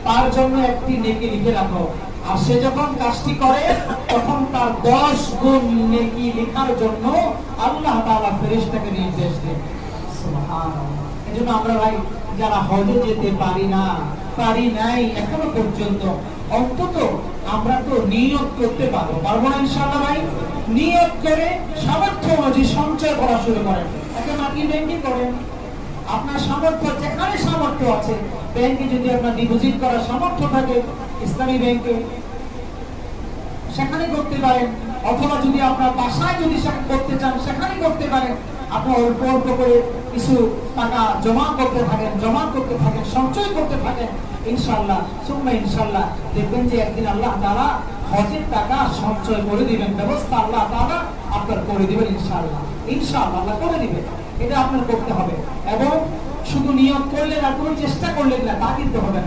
তার জন্য একটি নেকি লিখে রাখো। আর সে যখন কাজটি করে তখন তার 10 গুণ নেকি লেখার জন্য আল্লাহ তাআলা ফেরেশতাকে নির্দেশ দেন। সুবহানাল্লাহ। এজন্য আমরা ভাই যারা হজে যেতে পারি নাই এখনো পর্যন্ত, অন্তত আমরা তো নিয়ত করতে পারবো না ইনশাআল্লাহ ভাই। নিয়ত করে সামর্থ্য অনুযায়ী সঞ্চয় করা শুরু করেন। একটা মাটির ব্যাংকে করেন, আপনার সামর্থ্য যেখানে সামর্থ্য আছে, ব্যাংকে যদি আপনার ডিপোজিট করার সামর্থ্য থাকে ইসলামী ব্যাংকে সেখানে করতে পারেন, অথবা যদি আপনার বাসায় যদি করতে চান সেখানে করতে পারেন। আপনার অল্প অল্প করে কিছু টাকা জমা করতে থাকেন, সঞ্চয় করতে থাকেন। ইনশাআল্লাহ সুম্মা ইনশাআল্লাহ দেখবেন যে একদিন আল্লাহ তাআলা হজের টাকা সঞ্চয় করে দিবেন, ব্যবস্থা আল্লাহ তাআলা আপনার করে দিবেন ইনশাআল্লাহ। ইনশাআল্লাহ আল্লাহ করে দিবেন। এটা আপনার করতে হবে, এবং শুধু নিয়ত করলেন আর কোনো চেষ্টা করলেন না তা কিন্তু হবে না।